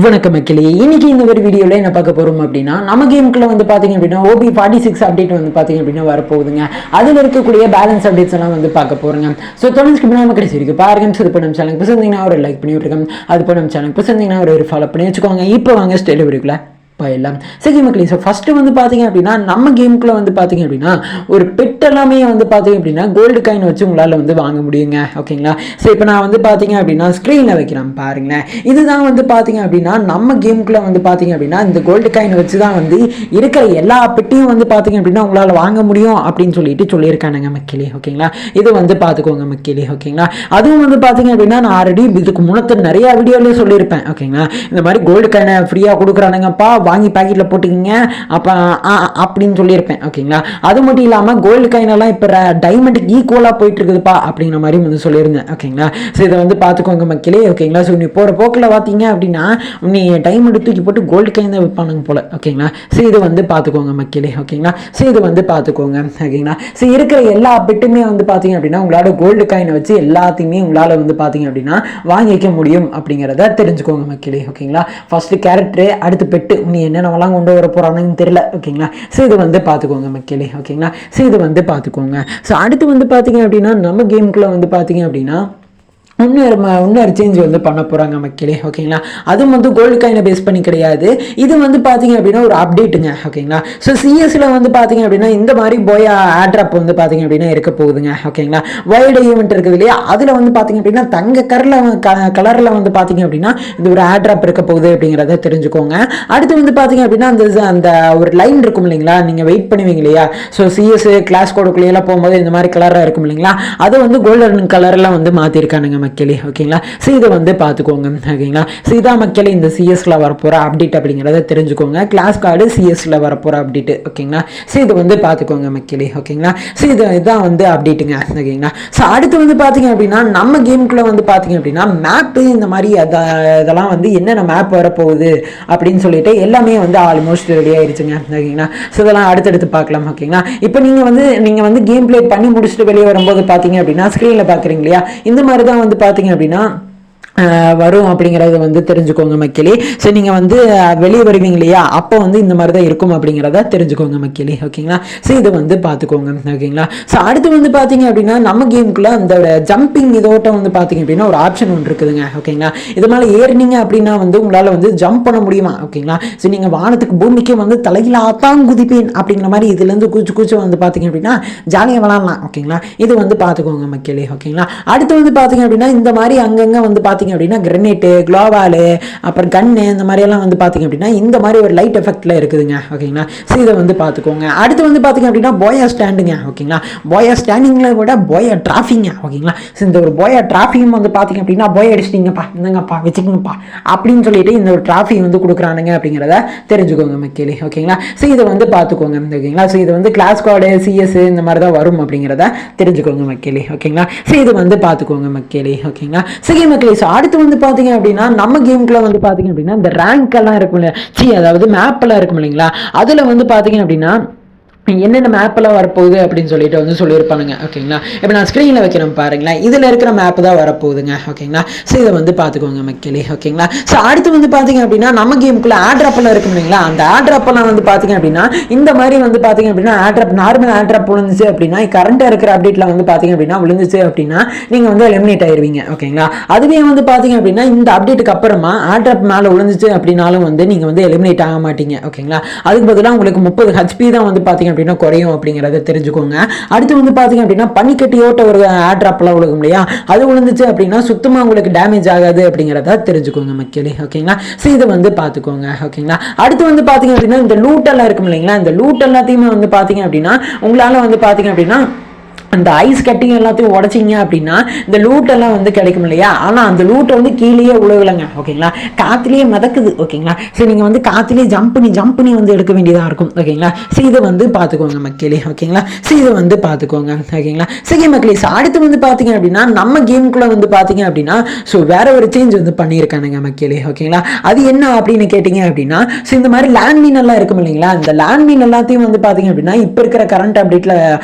வணக்கம் மக்களே, இன்னைக்கு இந்த ஒரு வீடியோவில் என்ன பார்க்க போகிறோம் அப்படின்னா, நம்ம கேமுக்குள்ள வந்து பார்த்தீங்க அப்படின்னா OB46 அப்டேட் வந்து பார்த்தீங்க அப்படின்னா வரப்போகுதுங்க. அதில் இருக்கக்கூடிய பேலன்ஸ் அப்டேட்ஸ் எல்லாம் வந்து பார்க்க போகிறோங்க. ஸோ தொடர்ந்து நம்ம கடைசி வரைக்கும் பாருங்க. ஸோ இப்போ நம்ம சேனலுக்கு பிடிச்சிருந்தீங்கன்னா ஒரு லைக் பண்ணி விட்டுருக்கோம். அது இப்போ நம்ம சேனலுக்கு பிடிச்சிருந்தீங்கன்னா ஒரு ஃபாலோ பண்ணி வச்சுக்கோங்க. இப்போ வாங்க ஸ்டைல் வீடியோக்குள்ள போயிடலாம். சரி மக்களே, ஸோ ஃபஸ்ட்டு வந்து பார்த்தீங்க அப்படின்னா நம்ம கேமுக்குள்ள வந்து பார்த்தீங்க அப்படின்னா ஒரு பெட் எல்லாமே வந்து பார்த்தீங்க அப்படின்னா கோல்டு காயின் வச்சு உங்களால் வந்து வாங்க முடியுங்க. ஓகேங்களா? ஸோ இப்போ நான் வந்து பார்த்தீங்க அப்படின்னா ஸ்க்ரீனில் வைக்கிறேன் பாருங்களேன். இதுதான் வந்து பார்த்தீங்க அப்படின்னா நம்ம கேமுக்குள்ள வந்து பார்த்தீங்க அப்படின்னா இந்த கோல்டு காயின் வச்சு தான் வந்து இருக்கிற எல்லா பெட்டையும் வந்து பார்த்தீங்க அப்படின்னா உங்களால் வாங்க முடியும் அப்படின்னு சொல்லியிருக்கானுங்க மக்களே. ஓகேங்களா? இது வந்து பார்த்துக்கோங்க மக்களே. ஓகேங்களா? அதுவும் வந்து பார்த்தீங்க அப்படின்னா நான் ஆல்ரெடி இதுக்கு முன்னத்து நிறைய வீடியோலேயே சொல்லியிருப்பேன். ஓகேங்களா? இந்த மாதிரி கோல்டு காயினை ஃப்ரீயாக கொடுக்குறானுங்கப்பா, வாங்கி பாக்கெட்டில் போட்டுக்கிங்க அப்போ அப்படின்னு சொல்லியிருப்பேன். ஓகேங்களா? அது மட்டும் இல்லாமல் கோல்டு காயினெல்லாம் இப்போ டைமண்டுக்கு ஈக்குவலாக போயிட்டு இருக்குதுப்பா அப்படிங்கிற மாதிரி வந்து சொல்லியிருந்தேன். ஓகேங்களா? ஸோ இதை வந்து பார்த்துக்கோங்க மக்களே. ஓகேங்களா? ஸோ நீ போகிற போக்கில் பார்த்தீங்க அப்படின்னா நீ டைமண்ட் தூக்கி போட்டு கோல்டு காயின் தான் விற்பானுங்க போல. ஓகேங்களா? ஸோ இது வந்து பார்த்துக்கோங்க மக்களே. ஓகேங்களா? ஸோ இது வந்து பார்த்துக்கோங்க. ஓகேங்களா? ஸோ இருக்கிற எல்லா பெட்டுமே வந்து பார்த்தீங்க அப்படின்னா உங்களால் கோல்டு காயினை வச்சு எல்லாத்தையுமே உங்களால் வந்து பார்த்தீங்க அப்படின்னா வாங்கிக்க முடியும் அப்படிங்கிறத தெரிஞ்சுக்கோங்க மக்களே. ஓகேங்களா? ஃபர்ஸ்ட் கேரக்டரு, அடுத்து பெட்டு, நீ என்னென்னவெல்லாம் கொண்டு வர போகிறானுன்னு தெரியல. ஓகேங்களா? ஸோ இது வந்து பார்த்துக்கோங்க மக்களே. ஓகேங்களா? ஸோ இது வந்து பார்த்துக்கோங்க. ஸோ அடுத்து வந்து பார்த்தீங்க அப்படின்னா நம்ம கேமுக்குள்ளே வந்து பார்த்தீங்க அப்படின்னா இன்னொரு சேஞ்ச் வந்து பண்ண போகிறாங்க மக்களே. ஓகேங்களா? அதுவும் வந்து கோல்டு காயினை பேஸ் பண்ணி கிடையாது. இது வந்து பார்த்தீங்க அப்படின்னா ஒரு அப்டேட்டுங்க. ஓகேங்களா? ஸோ சிஎஸ்ல வந்து பார்த்தீங்க அப்படின்னா இந்த மாதிரி போயா ஆட்ராப் வந்து பார்த்தீங்க அப்படின்னா இருக்க போகுதுங்க. ஓகேங்களா? வைல்டு ஈவெண்ட் இருக்குது இல்லையா, அதில் வந்து பார்த்தீங்க அப்படின்னா தங்க கலரில் வந்து பார்த்தீங்க அப்படின்னா இந்த ஒரு ஆட்ராப் இருக்க போகுது அப்படிங்கிறத தெரிஞ்சுக்கோங்க. அடுத்து வந்து பார்த்தீங்க அப்படின்னா அந்த ஒரு லைன் இருக்கும் இல்லைங்களா, நீங்கள் வெயிட் பண்ணுவீங்க இல்லையா, ஸோ சிஎஸ் கிளாஸ் கோடுக்குள்ளேயெல்லாம் போகும்போது இந்த மாதிரி கலராக இருக்கும் இல்லைங்களா, அது வந்து கோல்டன் கலரில் வந்து மாற்றிருக்கானுங்க மக்களே. ஓகேங்களா? ஸோ இதை வந்து பார்த்துக்கோங்க. ஓகேங்களா? ஸோ இதான் மக்களே இந்த சிஎஸ்ல வரப்போகிற அப்டேட் அப்படிங்கிறத தெரிஞ்சுக்கோங்க. கிளாஸ் கார்டு சிஎஸ்ல வரப்போகிற அப்டேட். ஓகேங்களா? ஸோ இது வந்து பார்த்துக்கோங்க மக்களே. ஓகேங்களா? ஸோ இதுதான் வந்து அப்டேட்டுங்க. ஓகேங்களா? ஸோ அடுத்து வந்து பார்த்தீங்க அப்படின்னா நம்ம கேமுக்குள்ளே வந்து பார்த்தீங்க அப்படின்னா மேப்பு இந்த மாதிரி இதெல்லாம் வந்து என்னென்ன மேப் வரப்போகுது அப்படின்னு சொல்லிட்டு எல்லாமே வந்து ஆல்மோஸ்ட் ரெடி ஆயிடுச்சுங்க. ஓகேங்களா? ஸோ இதெல்லாம் அடுத்தடுத்து பார்க்கலாம். ஓகேங்களா? இப்போ நீங்கள் வந்து கேம் பிளே பண்ணி முடிச்சுட்டு வெளியே வரும்போது பார்த்தீங்க அப்படின்னா ஸ்க்ரீனில் பார்க்குறீங்க இல்லையா, இந்த மாதிரி தான் வந்து பார்த்தீங்க அப்படின்னா வரும் அப்படிங்கிறத வந்து தெரிஞ்சுக்கோங்க மக்களே. ஸோ நீங்கள் வந்து வெளியே வருவீங்க இல்லையா, அப்போ வந்து இந்த மாதிரி தான் இருக்கும் அப்படிங்கிறத தெரிஞ்சுக்கோங்க மக்களே. ஓகேங்களா? ஸோ இதை வந்து பார்த்துக்கோங்க. ஓகேங்களா? ஸோ அடுத்து வந்து பார்த்தீங்க அப்படின்னா நம்ம கேமுக்குள்ள அந்த ஜம்பிங் இதோட்டம் வந்து பார்த்தீங்க அப்படின்னா ஒரு ஆப்ஷன் ஒன்று இருக்குதுங்க. ஓகேங்களா? இது மேலே ஏறினீங்க அப்படின்னா வந்து உங்களால் வந்து ஜம்ப் பண்ண முடியுமா? ஓகேங்களா? ஸோ நீங்கள் வானத்துக்கு பூமிக்கே வந்து தலையிலாத்தான் குதிப்பேன் அப்படிங்கிற மாதிரி இதுலேருந்து கூச்சு வந்து பார்த்தீங்க அப்படின்னா ஜாலியாக விளாட்லாம். ஓகேங்களா? இது வந்து பார்த்துக்கோங்க மக்களே. ஓகேங்களா? அடுத்து வந்து பார்த்தீங்க அப்படின்னா இந்த மாதிரி அங்கங்கே வந்து அப்படின்னா கிரனேட்டு, குளோவாலு, அப்புறம் கன்னு, இந்த மாதிரி எல்லாம் வந்து பார்த்தீங்க அப்படின்னா இந்த மாதிரி ஒரு லைட் எஃபெக்ட்ல இருக்குதுங்க. ஓகேங்களா? ஸோ இதை வந்து பார்த்துக்கோங்க. அடுத்து வந்து பார்த்தீங்க அப்படின்னா போயா ஸ்டாண்டுங்க. ஓகேங்களா? போயா ஸ்டாண்டிங்ல விட போயா டிராஃபிங்க. ஓகேங்களா? ஸோ இந்த ஒரு போயா டிராஃபியும் வந்து பார்த்தீங்க அப்படின்னா போயா அடிச்சிட்டிங்கப்பா, இந்தங்கப்பா வச்சுக்கோங்கப்பா அப்படின்னு சொல்லிட்டு இந்த ஒரு டிராஃபி வந்து கொடுக்குறானுங்க அப்படிங்கிறத தெரிஞ்சுக்கோங்க மக்களே. ஓகேங்களா? ஸோ இதை வந்து பார்த்துக்கோங்க. ஓகேங்களா? ஸோ இது வந்து கிளாஸ் கார்டு சிஎஸ் இந்த மாதிரி தான் வரும் அப்படிங்கிறத தெரிஞ்சுக்கோங்க மக்களே. ஓகேங்களா? ஸோ இது வந்து பார்த்துக்கோங்க மக்களே. ஓகேங்களா? சரி மக்களே, ஸோ அடுத்து வந்து பார்த்தீங்க அப்படின்னா நம்ம கேமுக்குள்ள வந்து பார்த்தீங்க அப்படின்னா இந்த ரேங்க் எல்லாம் இருக்கும் இல்லையா, அதாவது மேப் எல்லாம் இருக்கும் இல்லைங்களா, அதில் வந்து பார்த்தீங்க அப்படின்னா என்னென்ன மேப்பெல்லாம் வரப்போகுது அப்படின்னு சொல்லிட்டு வந்து சொல்லியிருப்பானுங்க. ஓகேங்களா? இப்போ நான் ஸ்க்ரீனில் வைக்கிறேன் பாருங்களேன், இதில் இருக்கிற மேப்பு தான் வரப்போகுதுங்க. ஓகேங்களா? ஸோ இதை வந்து பார்த்துக்கோங்க மக்களே. ஓகேங்களா? ஸோ அடுத்து வந்து பார்த்தீங்க அப்படின்னா நம்ம கேமுக்குள்ள ஆட்ராப்பெல்லாம் இருக்கும் இல்லைங்களா, அந்த ஆட்ராப்பெல்லாம் வந்து பார்த்தீங்க அப்படின்னா இந்த மாதிரி வந்து பார்த்தீங்க அப்படின்னா ஆட்ராப் நார்மல் ஆட்ராப் விழுந்துச்சு அப்படின்னா கரண்ட்டாக இருக்கிற அப்டேட்டில் வந்து பார்த்தீங்க அப்படின்னா விழுந்துச்சு அப்படின்னா நீங்கள் வந்து எலிமினேட் ஆயிடுவீங்க. ஓகேங்களா? அதுவே வந்து பார்த்தீங்க அப்படின்னா இந்த அப்டேட்டுக்கு அப்புறமா ஆட்ராப் மேலே விழுந்துச்சு அப்படின்னாலும் வந்து நீங்கள் வந்து எலிமினேட் ஆக மாட்டீங்க. ஓகேங்களா? அதுக்கு பதிலாக உங்களுக்கு 30 HP தான் வந்து பார்த்தீங்க அப்படின்னா குறையும் அப்படிங்கிறத தெரிஞ்சுக்கோங்க. அடுத்து வந்து பார்த்தீங்க அப்படின்னா பனிக்கட்டியோட்ட ஒரு ஆட்ராப்லாம் விழுகும் இல்லையா, அது விழுந்துச்சு அப்படின்னா சுத்தமாக உங்களுக்கு டேமேஜ் ஆகாது அப்படிங்கிறத தெரிஞ்சுக்கோங்க மக்களே. ஓகேங்களா? ஸோ இதை வந்து பார்த்துக்கோங்க. ஓகேங்களா? அடுத்து வந்து பார்த்தீங்க அப்படின்னா இந்த லூட் எல்லாம் இருக்கும் இல்லைங்களா, இந்த லூட் எல்லாத்தையுமே வந்து பார்த்தீங்க அப்படின்னா உங்களால் வந்து பார்த்தீங்க அப்படின்னா அந்த ஐஸ் கட்டிங் எல்லாத்தையும் உடச்சிங்க அப்படின்னா இந்த லூட்டெல்லாம் வந்து கிடைக்கும் இல்லையா, ஆனால் அந்த லூட்டை வந்து கீழேயே உழவுலங்க. ஓகேங்களா? காற்றுலேயே மிதக்குது. ஓகேங்களா? ஸோ நீங்கள் வந்து காற்றுலேயே ஜம்ப் பண்ணி வந்து எடுக்க வேண்டியதாக இருக்கும். ஓகேங்களா? ஸோ இதை வந்து பார்த்துக்கோங்க மக்களே. ஓகேங்களா? ஸோ இதை வந்து பார்த்துக்கோங்க. ஓகேங்களா? சரி மக்களே, ஸோ அடுத்து வந்து பார்த்தீங்க அப்படின்னா நம்ம கேமுக்குள்ளே வந்து பார்த்தீங்க அப்படின்னா ஸோ வேற ஒரு சேஞ்ச் வந்து பண்ணியிருக்கானுங்க மக்களே. ஓகேங்களா? அது என்ன அப்படின்னு கேட்டிங்க அப்படின்னா ஸோ இந்த மாதிரி லேண்ட்மீன் எல்லாம் இருக்கும் இல்லைங்களா, இந்த லேண்ட்மீன் எல்லாத்தையும் வந்து பார்த்தீங்க அப்படின்னா இப்போ இருக்கிற கரண்ட் அப்டேட்டில்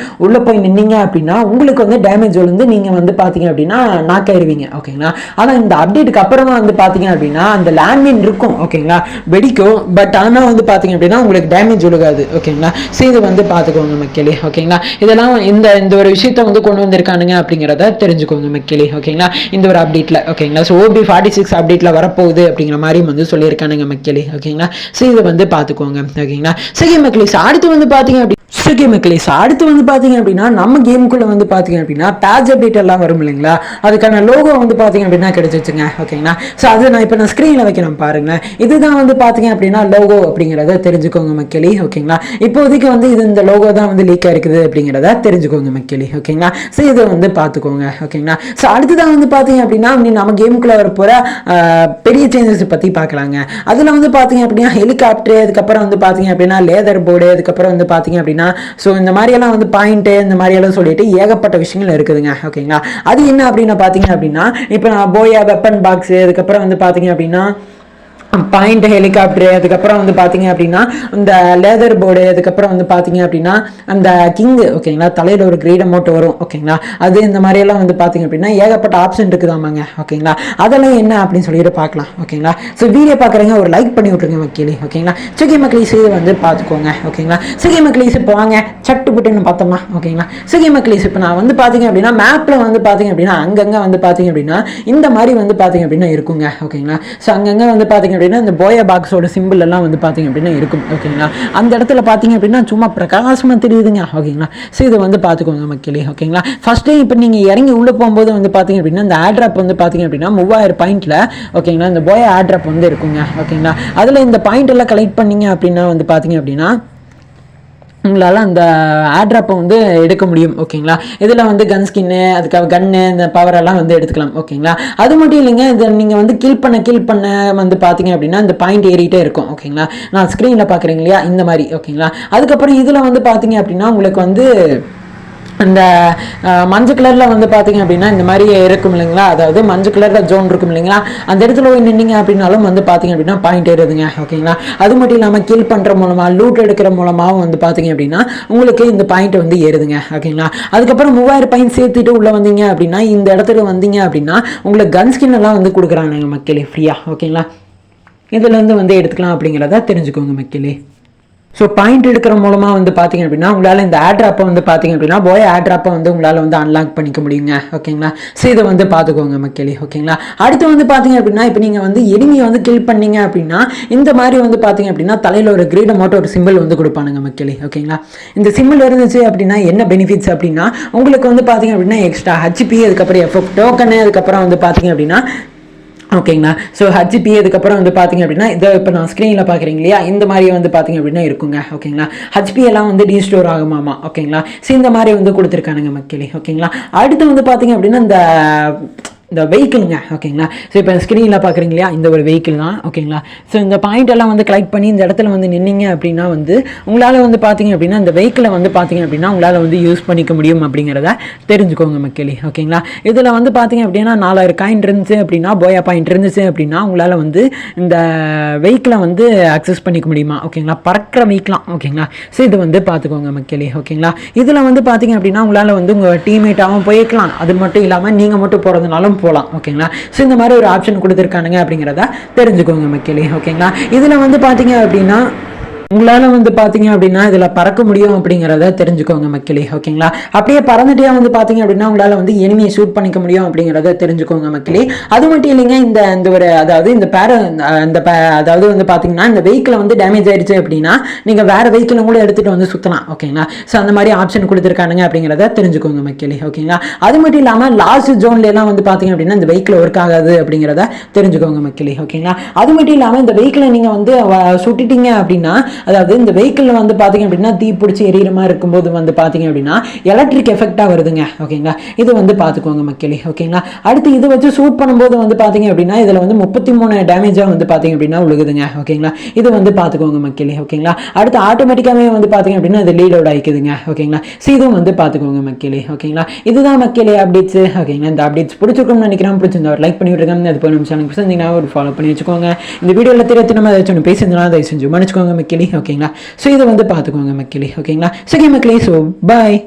உள்ளே போய் நின்னீங்க அப்படின்னா உங்களுக்கு வந்து டேமேஜ் விழுந்து நீங்கள் வந்து பார்த்தீங்க அப்படின்னா நாக் ஆயிருவீங்க ஓகேங்களா. ஆனால் இந்த அப்டேட்டுக்கு அப்புறமா வந்து பார்த்தீங்க அப்படின்னா அந்த லேண்ட்மைன் இருக்கும் ஓகேங்களா, வெடிக்கும். பட் ஆனால் வந்து பார்த்தீங்க அப்படின்னா உங்களுக்கு டேமேஜ் விழுகாது ஓகேங்களா. ஸோ இது வந்து பார்த்துக்கோங்க மக்களே ஓகேங்களா. இதெல்லாம் இந்த இந்த ஒரு விஷயத்தை வந்து கொண்டு வந்திருக்கானுங்க அப்படிங்கிறத தெரிஞ்சுக்கோங்க மக்களே ஓகேங்களா, இந்த ஒரு அப்டேட்டில் ஓகேங்களா. ஸோ OB46 அப்டேட்டில் வரப்போகுது அப்படிங்கிற மாதிரி வந்து சொல்லியிருக்கானுங்க மக்களே ஓகேங்களா. ஸோ இதை வந்து பார்த்துக்கோங்க ஓகேங்களா. சரி மக்களே, அடுத்து வந்து பார்த்தீங்க அப்படி ஓகே மக்களே, அடுத்து வந்து பார்த்தீங்க அப்படின்னா நம்ம கேமுக்குள்ளே வந்து பார்த்தீங்க அப்படின்னா பேட்ச் அப்டேட் எல்லாம் வரும் இல்லைங்களா, அதுக்கான லோகோ வந்து பார்த்தீங்க அப்படின்னா கிடைச்சிச்சுங்க ஓகேங்களா. ஸோ அது நான் இப்போ நான் ஸ்க்ரீனில் வைக்கிறேன் பாருங்களேன். இதுதான் வந்து பார்த்தீங்க அப்படின்னா லோகோ அப்படிங்கிறத தெரிஞ்சுக்கோங்க மக்களே ஓகேங்களா. இப்போதைக்கு வந்து இது இந்த லோகோ தான் வந்து லீக்காக இருக்குது அப்படிங்கிறத தெரிஞ்சுக்கோங்க மக்களே ஓகேங்களா. ஸோ இதை வந்து பார்த்துக்கோங்க ஓகேங்களா. ஸோ அடுத்ததான் வந்து பார்த்தீங்க அப்படின்னா நம்ம கேமுக்குள்ளே வர போகிற பெரிய சேஞ்சஸ் பற்றி பார்க்கலாங்க. அதில் வந்து பார்த்தீங்க அப்படின்னா ஹெலிகாப்டர், அதுக்கப்புறம் வந்து பார்த்தீங்க அப்படின்னா லேதர் போர்டு, அதுக்கப்புறம் வந்து பார்த்தீங்க அப்படின்னா ஸோ இந்த மாதிரியெல்லாம் வந்து பாயிண்ட்டு இந்த மாதிரியெல்லாம் சொல்லிட்டு ஏகப்பட்ட விஷயங்கள் இருக்குதுங்க ஓகேங்களா. அது என்ன அப்படின்னு பார்த்தீங்க அப்படின்னா இப்போ போயா வெப்பன் பாக்ஸு, அதுக்கப்புறம் வந்து பார்த்தீங்க அப்படின்னா பாயிண்ட் ஹெலிகாப்டரு, அதுக்கப்புறம் வந்து பார்த்தீங்க அப்படின்னா இந்த லேதர் போர்டு, அதுக்கப்புறம் வந்து பார்த்தீங்க அப்படின்னா அந்த கிங்கு ஓகேங்களா, தலையில் ஒரு கிரீடம் மட்டும் வரும் ஓகேங்களா. அது இந்த மாதிரியெல்லாம் வந்து பார்த்தீங்க அப்படின்னா ஏகப்பட்ட ஆப்ஷன் இருக்குதாமாங்க ஓகேங்களா. அதெல்லாம் என்ன அப்படின்னு சொல்லிட்டு பார்க்கலாம் ஓகேங்களா. ஸோ வீடியோ பார்க்குறீங்க ஒரு லைக் பண்ணி விட்ருங்க மக்களே ஓகேங்களா. சுகி மக்களீஸ் வந்து பார்த்துக்கோங்க ஓகேங்களா. சுகி மக்களீஸ் இப்போ வாங்க சட்டு புட்டுன்னு பார்த்தோமா ஓகேங்களா. சுகி மக்களீஸ் இப்போ நான் வந்து பார்த்தீங்க அப்படின்னா மேப்பில் வந்து பார்த்தீங்க அப்படின்னா அங்கங்கே வந்து பார்த்தீங்க அப்படின்னா இந்த மாதிரி வந்து பார்த்தீங்க அப்படின்னா இருக்குங்க ஓகேங்களா. ஸோ அங்கங்கே வந்து பார்த்தீங்க அப்படின்னா இந்த போயா பாக்ஸோட சிம்பிள் எல்லாம் வந்து பார்த்தீங்க அப்படின்னா இருக்கும் ஓகேங்களா. அந்த இடத்துல பார்த்தீங்க அப்படின்னா சும்மா பிரகாசமாக தெரியுதுங்க ஓகேங்களா. ஸோ இதை வந்து பார்த்துக்கோங்க மக்களே ஓகேங்களா. ஃபர்ஸ்ட்டே இப்போ நீங்கள் இறங்கி உள்ளே போகும்போது வந்து பார்த்தீங்க அப்படின்னா இந்த ஆட்ராப் வந்து பார்த்தீங்க அப்படின்னா 3000 பாயிண்ட்டில் ஓகேங்களா இந்த போயா ஆட்ராப் வந்து இருக்குங்க ஓகேங்களா. அதில் இந்த பாயிண்ட் எல்லாம் கலெக்ட் பண்ணிங்க அப்படின்னா வந்து பார்த்தீங்க அப்படின்னா உங்களால் அந்த ஆட்ராப்பை வந்து எடுக்க முடியும் ஓகேங்களா. இதில் வந்து கன் ஸ்கின்னு, அதுக்காக கன்னு, இந்த பவரெல்லாம் வந்து எடுத்துக்கலாம் ஓகேங்களா. அது மட்டும் இல்லைங்க, இதை நீங்கள் வந்து கில் பண்ண வந்து பார்த்தீங்க அப்படின்னா இந்த பாயிண்ட் ஏறிட்டே இருக்கும் ஓகேங்களா. நான் ஸ்க்ரீனில் பார்க்குறீங்க இல்லையா இந்த மாதிரி ஓகேங்களா. அதுக்கப்புறம் இதில் வந்து பார்த்தீங்க அப்படின்னா உங்களுக்கு வந்து இந்த மஞ்சள் கலரில் வந்து பார்த்தீங்க அப்படின்னா இந்த மாதிரி இருக்கும் இல்லைங்களா, அதாவது மஞ்சள் கலரில் ஜோன் இருக்கும் இல்லைங்களா, அந்த இடத்துல போய் நின்னீங்க அப்படின்னாலும் வந்து பார்த்தீங்க அப்படின்னா பாயிண்ட் ஏறுதுங்க ஓகேங்களா. அது மட்டும் இல்லாமல் கில் பண்ணுற மூலமாக லூட் எடுக்கிற மூலமாகவும் வந்து பார்த்தீங்க அப்படின்னா உங்களுக்கு இந்த பாயிண்ட் வந்து ஏறுதுங்க ஓகேங்களா. அதுக்கப்புறம் 3000 பாயிண்ட் சேர்த்துட்டு உள்ளே வந்தீங்க அப்படின்னா இந்த இடத்துல வந்தீங்க அப்படின்னா உங்களுக்கு கன் ஸ்கின் எல்லாம் வந்து கொடுக்குறாங்க மக்களே ஃப்ரீயாக ஓகேங்களா. இதுலேருந்து வந்து எடுத்துக்கலாம் அப்படிங்கிறத தெரிஞ்சுக்கோங்க மக்களே. ஸோ பாயிண்ட் எடுக்கிற மூலமாக வந்து பார்த்தீங்க அப்படின்னா உங்களால் இந்த ஆட்ராப்பை வந்து பார்த்தீங்க அப்படின்னா போய் ஆட்ராப்பை வந்து உங்களால் வந்து அன்லாக் பண்ணிக்க முடியுங்க ஓகேங்களா. ஸோ இதை வந்து பார்த்துக்கோங்க மக்களே ஓகேங்களா. அடுத்து வந்து பார்த்தீங்க அப்படின்னா இப்போ நீங்கள் வந்து எனிமியை வந்து கில் பண்ணீங்க அப்படின்னா இந்த மாதிரி வந்து பார்த்தீங்க அப்படின்னா தலையில் ஒரு கிரீடம் மட்டும் ஒரு சிம்பிள் வந்து கொடுப்பானுங்க மக்களே ஓகேங்களா. இந்த சிம்பிள் இருந்துச்சு அப்படின்னா என்ன பெனிஃபிட்ஸ் அப்படின்னா உங்களுக்கு வந்து பார்த்தீங்க அப்படின்னா எக்ஸ்ட்ரா HP, அதுக்கப்புறம் FF டோக்கனு, அதுக்கப்புறம் வந்து பார்த்தீங்க அப்படின்னா ஓகேங்களா. ஸோ HP அதுக்கப்புறம் வந்து பார்த்தீங்க அப்படின்னா இதை இப்போ நான் ஸ்க்ரீனில் பார்க்குறீங்க இல்லையா இந்த மாதிரி வந்து பார்த்தீங்க அப்படின்னா இருக்குங்க ஓகேங்களா. HP எல்லாம் வந்து ரீஸ்டோர் ஆகுமாமா ஓகேங்களா. ஸோ இந்த மாதிரி வந்து கொடுத்துருக்கானுங்க மக்களே ஓகேங்களா. அடுத்து வந்து பார்த்தீங்க அப்படின்னா இந்த வெஹிக்கிளுங்க ஓகேங்களா. ஸோ இப்போ ஸ்க்ரீனில் பார்க்குறீங்க இல்லையா இந்த ஒரு வெஹிக்கிள் தான் ஓகேங்களா. ஸோ இந்த பாயிண்ட் எல்லாம் வந்து கலெக்ட் பண்ணி இந்த இடத்துல வந்து நின்னீங்க அப்படின்னா வந்து உங்களால் வந்து பார்த்தீங்க அப்படின்னா இந்த வெஹிக்கிளை வந்து பார்த்தீங்க அப்படின்னா உங்களால் வந்து யூஸ் பண்ணிக்க முடியும் அப்படிங்கிறத தெரிஞ்சுக்கோங்க மக்களே ஓகேங்களா. இதில் வந்து பார்த்தீங்க அப்படின்னா 4000 காயின் இருந்துச்சு அப்படின்னா போயா பாயிண்ட் இருந்துச்சு அப்படின்னா உங்களால் வந்து இந்த வெஹிக்கிளை வந்து அக்சஸ் பண்ணிக்க முடியுமா ஓகேங்களா. பறக்கிற வெஹிக்கலாம் ஓகேங்களா. ஸோ இது வந்து பார்த்துக்கோங்க மக்களே ஓகேங்களா. இதில் வந்து பார்த்தீங்க அப்படின்னா உங்களால் வந்து உங்கள் டீம்மேட்டாகவும் போய்க்கலாம், அது மட்டும் இல்லாமல் நீங்கள் மட்டும் போகிறதுனாலும் போகலாம் ஓகேங்களா. ஸோ இந்த மாதிரி ஒரு ஆப்ஷன் கொடுத்துருக்கானுங்க அப்படிங்கிறத தெரிஞ்சுக்கோங்க மக்களே ஓகேங்களா. இதில் வந்து பார்த்தீங்க அப்படின்னா உங்களால் வந்து பார்த்தீங்க அப்படின்னா இதில் பறக்க முடியும் அப்படிங்கிறத தெரிஞ்சுக்கோங்க மக்களே ஓகேங்களா. அப்படியே பறந்துட்டே வந்து பார்த்தீங்க அப்படின்னா உங்களால் வந்து எனிமியை ஷூட் பண்ணிக்க முடியும் அப்படிங்கிறத தெரிஞ்சுக்கோங்க மக்களே. அது மட்டும் இல்லைங்க, இந்த ஒரு அதாவது அதாவது வந்து பார்த்தீங்கன்னா இந்த வெஹிக்கிளை வந்து டேமேஜ் ஆயிடுச்சு அப்படின்னா நீங்கள் வேறு வெஹிக்கிளை கூட எடுத்துகிட்டு வந்து சுற்றலாம் ஓகேங்களா. ஸோ அந்த மாதிரி ஆப்ஷன் கொடுத்துருக்கானுங்க அப்படிங்கிறத தெரிஞ்சுக்கோங்க மக்களே ஓகேங்களா. அது மட்டும் இல்லாமல் லாஸ்ட் ஜோன்லாம் வந்து பார்த்தீங்க அப்படின்னா இந்த வெஹிக்கிள் ஒர்க் ஆகாது அப்படிங்கிறத தெரிஞ்சுக்கோங்க மக்களே ஓகேங்களா. அது மட்டும் இல்லாமல் இந்த வெஹிக்கிளை நீங்கள் வந்து சுட்டிட்டீங்க அப்படின்னா அதாவது இந்த வெஹிக்கிளில் வந்து பார்த்தீங்க அப்படின்னா தீ பிடிச்சி எரியிற மாதிரி இருக்கும்போது வந்து பார்த்தீங்க அப்படின்னா எலக்ட்ரிக் எஃபெக்டாக வருதுங்க ஓகேங்களா. இது வந்து பார்த்துக்கோங்க மக்களே ஓகேங்களா. அடுத்து இதை வச்சு ஷூட் பண்ணும்போது வந்து பார்த்தீங்க அப்படின்னா இதில் வந்து 33 டேமேஜாக வந்து பார்த்தீங்க அப்படின்னா உழுகுதுங்க ஓகேங்களா. இது வந்து பார்த்துக்கோங்க மக்களே ஓகேங்களா. அடுத்து ஆட்டோமேட்டிக்காகவே வந்து பார்த்தீங்க அப்படின்னா இது லீட் அவுட் ஆகிக்குதுங்க ஓகேங்களா. ஸோ இதுவும் வந்து பார்த்துக்கோங்க மக்களே ஓகேங்களா. இதுதான் மக்களே அப்டேட்ஸ் ஓகேங்களா. இந்த அப்டேட்ஸ் பிடிச்சிருக்கும்னு நினைக்கிறேன். பிடிச்சிருந்தா ஒரு லைக் பண்ணி விட்டுருங்க. அது போய் நம்ம சேனலுக்கு பிடிச்சிருந்தீங்கன்னா ஒரு ஃபாலோ பண்ணி வச்சுக்கோங்க. இந்த வீடியோவில் தெரியாத நம்ம ஏதாச்சும் ஒன்று பேசியிருந்தா அதை செஞ்சு மன்னிச்சுக்கோங்க மக்களே ஓகேங்களா. ஸோ இதை வந்து பார்த்துக்கோங்க மக்களே ஓகேங்களா. சரி மக்களே, ஸோ பாய்.